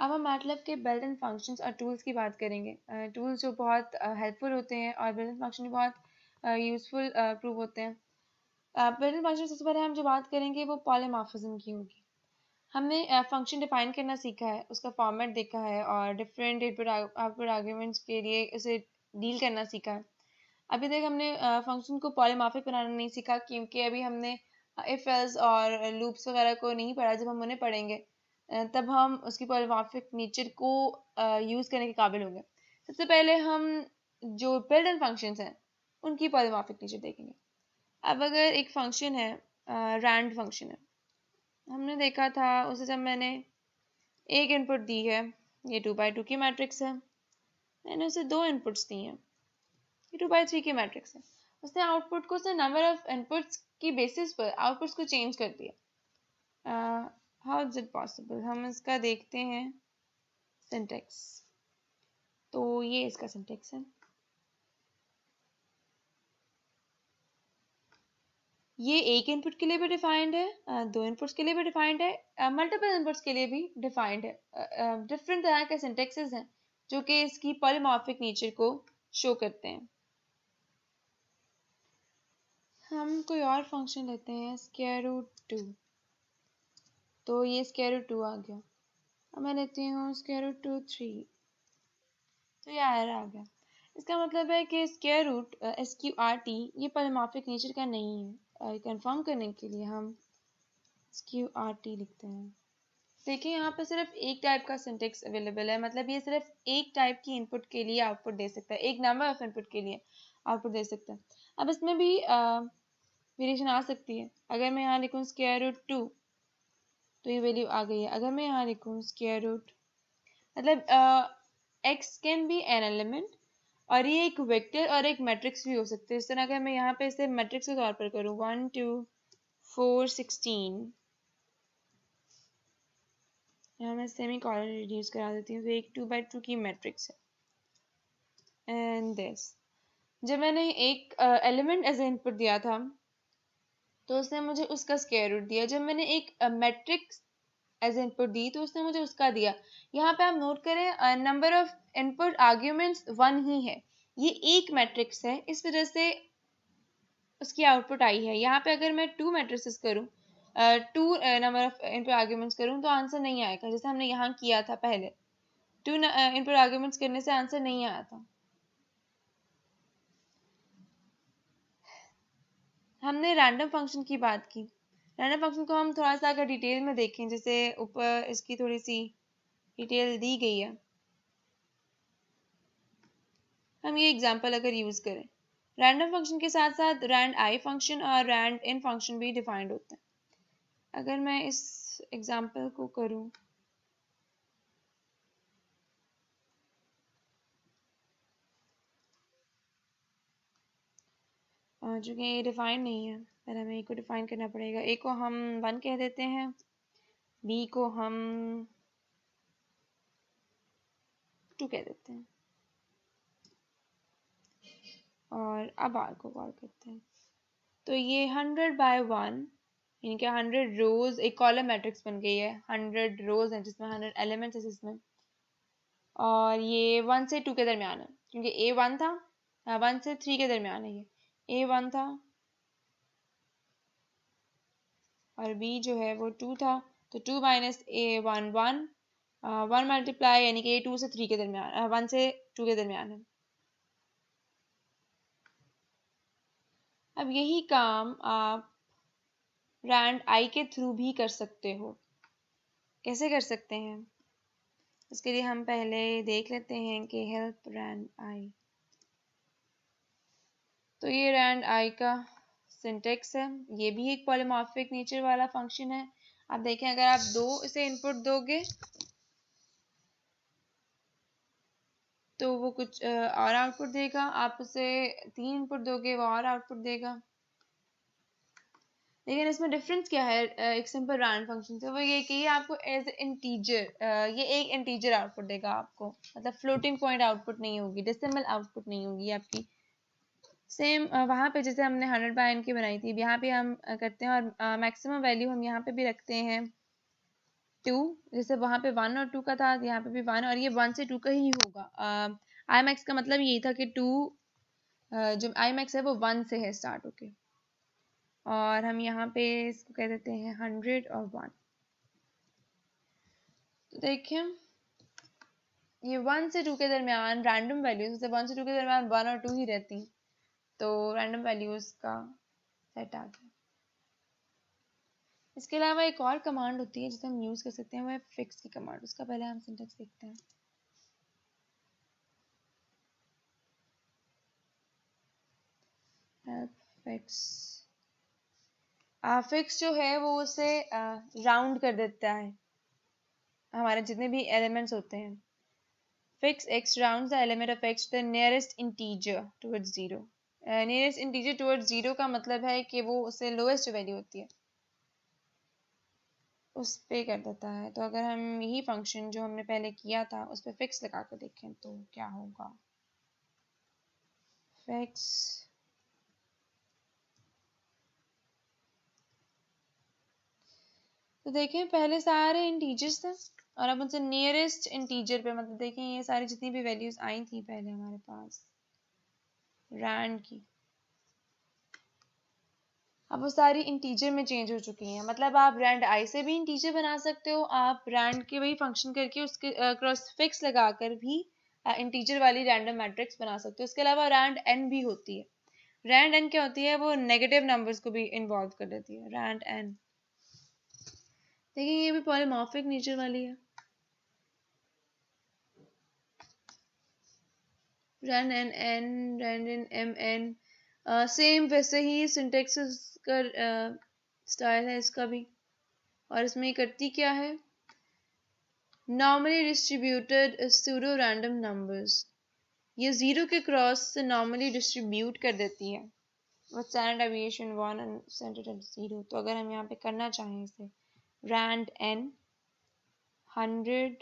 अब हम मैटलैब के बिल्ट इन फंक्शंस और टूल्स की बात करेंगे। टूल्स जो बहुत हेल्पफुल होते हैं और बिल्ट इन फंक्शन भी बहुत यूजफुल प्रूव होते हैं। बिल्ट इन फंक्शन सबसे पहले हम जो बात करेंगे वो पॉलीमॉर्फिज्म की होगी। हमने फंक्शन डिफाइन करना सीखा है, उसका फॉर्मेट देखा है और डिफरेंट इनपुट आउटपुट आर्ग्यूमेंट्स के लिए उसे डील करना सीखा है। अभी तक हमने फंक्शन को पॉलीमॉर्फिक बनाना नहीं सीखा, क्योंकि अभी हमने इफ एल्स और लूप्स वगैरह को नहीं पढ़ा। जब हम उन्हें पढ़ेंगे तब हम उसकी पॉलीमॉर्फिक नेचर को यूज़ करने के काबिल होंगे। सबसे पहले हम जो बिल्ट इन फंक्शंस हैं उनकी पॉलीमॉर्फिक नेचर देखेंगे। अब अगर एक फंक्शन है, रैंड फंक्शन है, हमने देखा था उसे जब मैंने एक इनपुट दी है, ये 2x2 की मैट्रिक्स है, मैंने उसे दो इनपुट्स दी हैं, ये 2x3 की मैट्रिक्स है। उसने आउटपुट को उसने नंबर ऑफ इनपुट्स की बेसिस पर आउटपुट्स को चेंज कर दिया। How is it possible? हम इसका देखते हैं सिंटेक्स। तो ये इसका सिंटेक्स है। ये एक इनपुट के लिए भी डिफाइंड है, दो इनपुट्स के लिए भी डिफाइंड है, मल्टीपल इनपुट्स के लिए भी डिफाइंड है। डिफरेंट तरह के सिंटेक्सेस हैं जो कि इसकी पॉलीमॉर्फिक नेचर को शो करते हैं। हम कोई और फंक्शन लेते हैं, स्क्वायर रूट 2। तो ये स्क्वायर रूट 2 आ गया। अब मैं लेती हूँ स्क्वायर रूट 2 3, तो ये आयर आ गया। इसका मतलब है कि स्क्वायर रूट SQRT ये पॉलीमॉर्फिक नेचर का नहीं है। कंफर्म करने के लिए हम SQRT लिखते हैं। देखिए यहाँ पे सिर्फ एक टाइप का सिंटेक्स अवेलेबल है, मतलब ये सिर्फ एक टाइप की इनपुट के लिए आउटपुट दे सकता है, एक नंबर ऑफ इनपुट के लिए आउटपुट दे सकता है। अब इसमें भी वेरिएशन आ सकती है। अगर मैं यहाँ लिखूँ स्क्वायर रूट 2 तो ये वैल्यू आ गई है। अगर मैं यहाँ लिखूँ स्क्वायर रूट, मतलब x can be an element, और ये एक वेक्टर और एक मैट्रिक्स भी हो सकते हैं। इस तरह अगर मैं यहाँ पे इसे मैट्रिक्स के तौर पर करूँ 1 2 4 16, यहाँ मैं सेमी कॉलन रिड्यूस करा देती हूँ, तो एक 2x2 की मैट्रिक्स है। एंड दिस, जब मैंने एक एलिमेंट एज ए इनपुट दिया था तो उसने मुझे उसका स्क्वायर रूट दिया। जब मैंने एक मैट्रिक्स एज इनपुट दी तो उसने मुझे उसका दिया। यहाँ पे आप नोट करें नंबर ऑफ इनपुट आर्ग्यूमेंट्स 1 ही है, ये एक मैट्रिक्स है, इस वजह से उसकी आउटपुट आई है। यहाँ पे अगर मैं 2 मैट्रिसेस करूँ, 2 नंबर ऑफ इनपुट आर्ग्यूमेंट्स करूँ तो आंसर नहीं आएगा, जैसे हमने यहाँ किया था पहले। 2 इनपुट आर्ग्यूमेंट्स करने से आंसर नहीं आया था। हमने रैंडम फंक्शन की बात की। रैंडम फंक्शन को हम थोड़ा सा अगर डिटेल में देखें, जैसे ऊपर इसकी थोड़ी सी डिटेल दी गई है, हम ये एग्जांपल अगर यूज करें, रैंडम फंक्शन के साथ साथ रैंड आई फंक्शन और रैंड इन फंक्शन भी डिफाइंड होते हैं। अगर मैं इस एग्जांपल को करूं, जो कि ये डिफाइन नहीं है, पहले हमें ए को डिफाइन करना पड़ेगा। ए को हम 1 कह देते हैं, बी को हम 2 कह देते हैं, और अब आर को कॉल करते हैं। तो ये 100/1 यानी कि 100 रोज एक कॉलम मैट्रिक्स बन गई है। 100 रोज हैं जिसमें 100 एलिमेंट्स है इसमें, और ये 1 से 2 के दरमियान है, क्योंकि ए 1 था, 1 से 3 के दरमियान है। ये ए 1 था और बी जो है वो 2 था, तो 2 माइनस ए 1 1, 1 मल्टीप्लाई यानी कि ए 2 से 3 के दरमियान, 1 से 2 के दरमियान है। अब यही काम आप रैंड आई के थ्रू भी कर सकते हो। कैसे कर सकते हैं? इसके लिए हम पहले देख लेते हैं कि हेल्प रैंड आई। तो ये रैंड आई का सिंटेक्स है, ये भी एक पॉलीमॉर्फिक नेचर वाला फंक्शन है। आप देखें, अगर आप दो इसे इनपुट दोगे तो वो कुछ और आउटपुट देगा, आप उसे 3 इनपुट दोगे वो और आउटपुट देगा। लेकिन इसमें डिफरेंस क्या है एक सिंपल रैंड फंक्शन से? वो ये कि ये आपको एज इंटीजर, ये एक इंटीजर आउटपुट देगा आपको, मतलब फ्लोटिंग पॉइंट आउटपुट नहीं होगी, डेसिमल आउटपुट नहीं होगी आपकी। सेम वहाँ पे जैसे हमने 100/n की बनाई थी, यहाँ पे हम करते हैं, और मैक्सिमम वैल्यू हम यहाँ पे भी रखते हैं 2, जैसे वहां पे 1 और 2 का था, यहाँ पे भी 1, और ये 1 से 2 का ही होगा। आई मैक्स का मतलब यही था कि 2 जो आई मैक्स है वो 1 से है स्टार्ट होके, और हम यहाँ पे इसको कह देते हैं 100 और 1। तो देखिए ये 1 से 2 के दरमियान रैंडम वैल्यूज, जैसे 1 से 2 के दरमियान 1 और 2 ही रहती, तो रैंडम वैल्यूज का सेट आ गया। इसके अलावा एक और कमांड होती है जिसे हम यूज कर सकते हैं, वो है फिक्स की कमांड। उसका पहले हम सिंटेक्स देखते हैं। फिक्स, फिक्स जो है वो उसे राउंड कर देता है, हमारे जितने भी एलिमेंट्स होते हैं। Fix x rounds the element of x to the nearest integer towards 0। nearest integer towards 0 का मतलब है कि वो उससे लोएस्ट वैल्यू होती है उस पे कर देता है। तो अगर हम यही फंक्शन जो हमने पहले किया था उस पर फिक्स लगा कर देखें तो क्या होगा। फिक्स तो देखें पहले सारे इंटीजर्स थे और अब उनसे नियरेस्ट इंटीजर पे, मतलब देखें ये सारी जितनी भी वैल्यूज आई थी पहले हमारे पास रैंड की, अब वो सारी इंटीजर में चेंज हो चुकी हैं। मतलब आप रैंड आई से भी इंटीजर बना सकते हो, आप रैंड के वही फंक्शन करके उसके क्रॉस फिक्स लगाकर भी इंटीजर वाली रैंडम मैट्रिक्स बना सकते हो। इसके अलावा रैंड एन भी होती है। रैंड एन क्या होती है, वो नेगेटिव नंबर्स को भी इन्वॉल्व कर देती है। रैंड एन देखिए ये भी पॉलीमॉर्फिक नेचर वाली है। Rand n n, rand n m n, same वैसे ही सिंटेक्स का स्टाइल है इसका भी। और इसमें ये करती क्या है, normally distributed pseudo random numbers, ये 0 के क्रॉस से नॉर्मली डिस्ट्रीब्यूट कर देती है with standard deviation 1 and centre at 0। तो अगर हम यहाँ पे करना चाहें इसे रैंड n 100,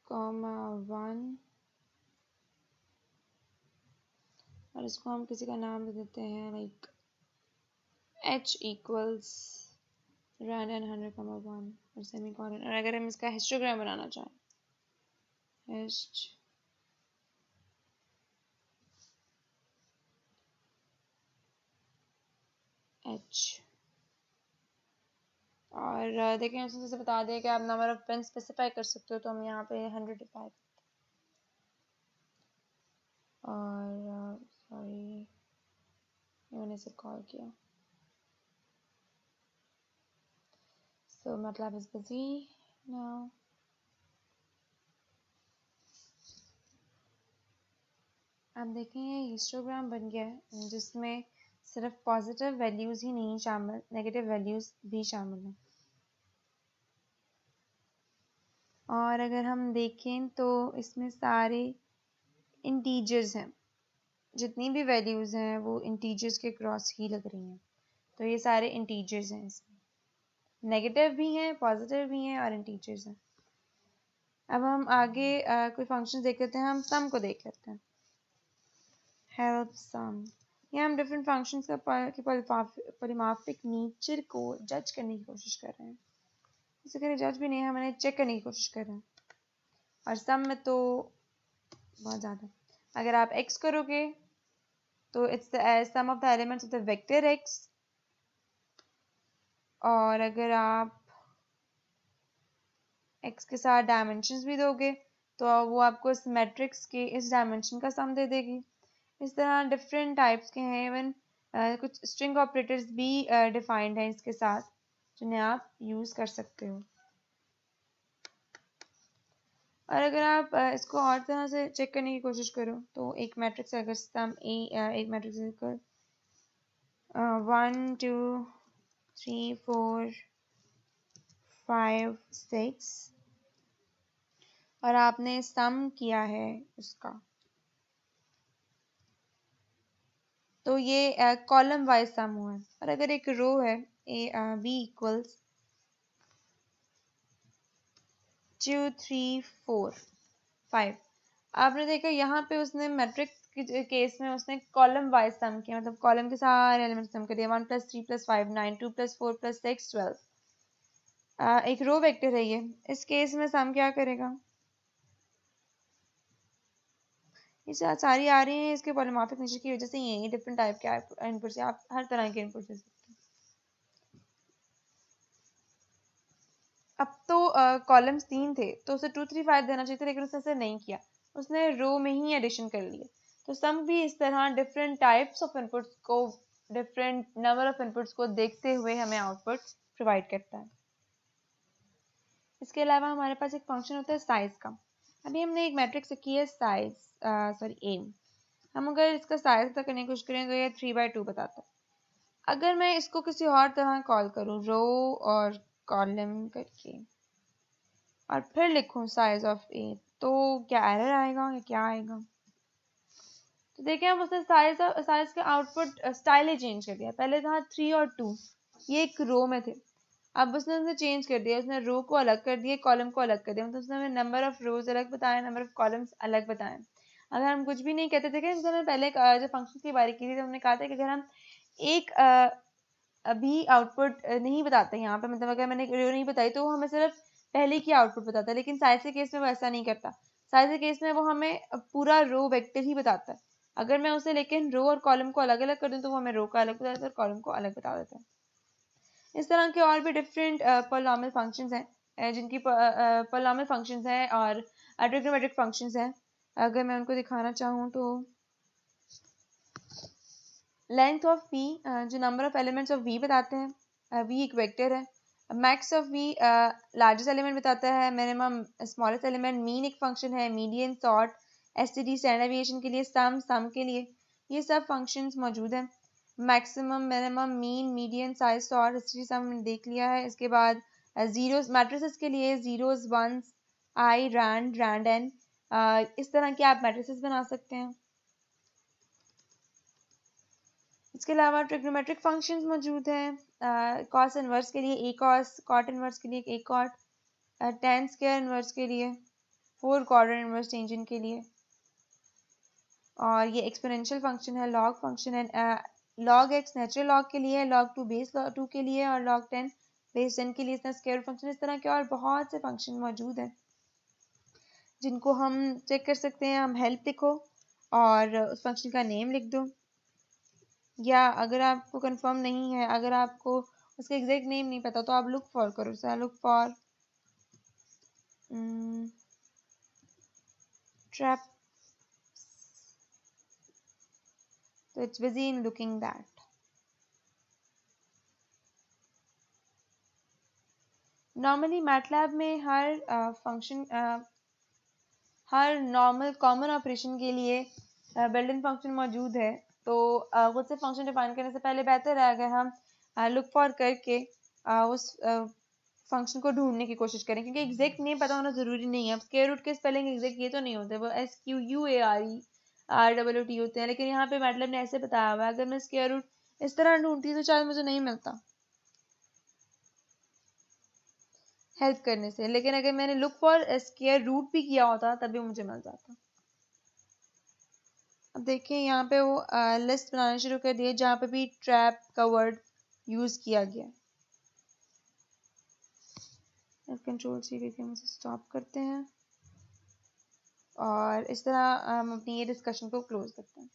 1 और इसको हम किसी का नाम दे देते हैं like h equals rand n 100, 1 और सेमीकोलन। और अगर हम इसका हिस्टोग्राम बनाना चाहें हिस्ट h, और देखें उसने जैसे बता दिया कि आप नंबर ऑफ पेन स्पेसिफाई कर सकते हो, तो हम यहाँ पे 100 डिफाइन और सॉरी मैंने इसे कॉल किया। So MATLAB is busy now. आप देखें ये हिस्टोग्राम बन गया है जिसमें सिर्फ पॉजिटिव वैल्यूज ही नहीं शामिल, नेगेटिव वैल्यूज भी शामिल हैं। और अगर हम देखें तो इसमें सारे इंटीजर्स हैं, जितनी भी वैल्यूज हैं वो इंटीजर्स के क्रॉस ही लग रही हैं। तो ये सारे इंटीजर्स हैं, इसमें नेगेटिव भी हैं, पॉजिटिव भी हैं और इंटीजर्स हैं। अब हम आगे कोई फंक्शन देख लेते हैं। हम सम को देख लेते हैं। हेल्प सम, ये हम डिफरेंट फंक्शंस का पॉलीमॉर्फिक नेचर को जज करने की कोशिश कर रहे हैं। इसे करें जज भी नहीं है, मैंने चेक करने की कोशिश कर रहे हैं। और सम में तो बहुत ज़्यादा, अगर आप x करोगे तो it's the sum of the elements of the vector x, और अगर आप x के साथ डायमेंशंस भी दोगे तो वो आपको इस मैट्रिक्स के इस डायमेंशन का सम दे देगी। इस तरह डिफरेंट टाइप्स के हैं। इवन कुछ स्ट्रिंग ऑपरेटर्स भी डिफाइंड हैं इसके साथ, जिन्हें आप यूज़ कर सकते हो। और अगर आप इसको और तरह से चेक करने की कोशिश करो तो एक मैट्रिक्स अगर सम एक मैट्रिक्स इक्वल 1 2 3 4 5 6 और आपने सम किया है उसका, तो ये कॉलम वाइज सम हुआ है। और अगर एक रो है b इक्वल्स 2 3 4 5, आपने देखा यहाँ पे उसने मैट्रिक्स के केस में उसने कॉलम वाइज सम किया, मतलब कॉलम के सारे एलिमेंट सम कर दिया। 1 + 3 + 5 9, 2 + 4 + 6 12। एक रो वेक्टर है ये। इस केस में सम क्या करेगा, ये सारी आ रही हैं इसके पॉलीमॉर्फिक नेचर की वजह से, ये डिफरेंट टाइप के इनपुट से आप हर तरह के इनपुट दे सकते हैं। अब तो कॉलम्स 3 थे तो उसे 2 3 5 देना चाहिए था, लेकिन उसने ऐसा नहीं किया, उसने रो में ही एडिशन कर लिया। तो सम भी इस तरह डिफरेंट टाइप्स ऑफ इनपुट्स को, डिफरेंट नंबर ऑफ इनपुट्स को देखते हुए हमें आउटपुट प्रोवाइड करता है। इसके अलावा हमारे पास एक फंक्शन होता है साइज का। अभी हमने एक मैट्रिक्स रखी है साइज, सॉरी एम। हम अगर इसका साइज पता करने की कोशिश करें तो ये 3/2 बताता है। अगर मैं इसको किसी और तरह कॉल करूँ, रो और कॉलम करके, और फिर लिखूं साइज ऑफ ए, तो क्या एरर आएगा या क्या आएगा? तो देखिए, हम उसने साइज का आउटपुट स्टाइल ही चेंज कर दिया। पहले था 3 और 2, ये एक रो में थे, अब उसने उसे चेंज कर दिया, उसने रो को अलग कर दिया, कॉलम को अलग कर दिया। मतलब उसने हमें नंबर ऑफ रोज अलग बताया, नंबर ऑफ कॉलम्स अलग बताए। अगर हम कुछ भी नहीं कहते थे, जैसे हमने पहले जब फंक्शन की बारी की थी तो हमने कहा था कि अगर हम एक अभी आउटपुट नहीं बताते यहाँ पे, मतलब अगर मैंने रो नहीं बताई तो वो हमें सिर्फ पहले की आउटपुट बताता है, लेकिन साइज के केस में वो ऐसा नहीं करता। साइज के केस में वो हमें पूरा रो वेक्टर ही बताता है। अगर मैं उसे लेकिन रो और कॉलम को अलग अलग कर दूं तो वो हमें रो का अलग बता देता है और कॉलम को अलग बता देता है। इस तरह के और भी डिफरेंट पॉलिनॉमियल फंक्शंस हैं, जिनकी पॉलिनॉमियल फंक्शंस हैं और ट्रिग्नोमेट्रिक फंक्शंस हैं। अगर मैं उनको दिखाना चाहूँ तो लेंथ ऑफ वी, जो number of elements of v बताते हैं, वी एक वेक्टर है। Max of v largest element बताता है, मिनिमम स्मॉलेस्ट एलिमेंट, मीन एक फंक्शन है, median, sort, STD standard deviation के लिए, सम के लिए, ये सब फंक्शंस मौजूद हैं। Maximum, minimum, mean, median, size, sort, STD sum देख लिया है। इसके बाद जीरोस मैट्रिसेस के लिए zeros, ones, I, rand, rand N, इस तरह के आप मैट्रिसेस बना सकते हैं। इसके अलावा ट्रिग्नोमेट्रिक फंक्शंस मौजूद हैं, कॉस इनवर्स के लिए ए कॉस, कॉट इनवर्स के लिए ए कॉट, tan स्क्वायर इनवर्स के लिए, 4 क्वाड्रेंट इनवर्स टेंजेंट के लिए, और ये एक्सपोनेंशियल फंक्शन है, लॉग फंक्शन है, log x नेचुरल लॉग के लिए, log 2 बेस 2 के लिए, और log 10 बेस 10 के लिए। इसका स्क्वायर फंक्शन, इस तरह के और बहुत से फंक्शन मौजूद हैं जिनको हम चेक कर सकते हैं। हम हेल्प लिखो और उस फंक्शन का नेम लिख दो, या अगर आपको कंफर्म नहीं है, अगर आपको उसका एग्जैक्ट नेम नहीं पता तो आप लुक फॉर करो, सो लुक फॉर ट्रैप, तो it's busy in looking that. Normally MATLAB में हर फंक्शन, हर नॉर्मल कॉमन ऑपरेशन के लिए बिल्ट इन फंक्शन मौजूद है। तो खुद से फंक्शन डिफाइन करने से पहले बेहतर है अगर हम लुक फॉर करके उस फंक्शन को ढूंढने की कोशिश करें, क्योंकि एग्जैक्ट नेम पता होना जरूरी नहीं है। अब स्क्वायर रूट के स्पेलिंग एग्जैक्ट ये तो नहीं होते, वो SQUARE RERT होते हैं, लेकिन यहाँ पे मैटलैब ने ऐसे बताया हुआ है। अगर मैं स्क्वायर रूट इस तरह ढूंढती तो शायद मुझे नहीं मिलता हेल्प करने से, लेकिन अगर मैंने लुक फॉर स्क्वायर रूट भी किया होता तभी मुझे मिल जाता। अब देखिए यहाँ पे वो लिस्ट बनाना शुरू कर दिए जहाँ पे भी ट्रैप का वर्ड यूज किया गया। कंट्रोल C करके हम इसे स्टॉप करते हैं और इस तरह हम अपनी ये डिस्कशन को क्लोज करते हैं।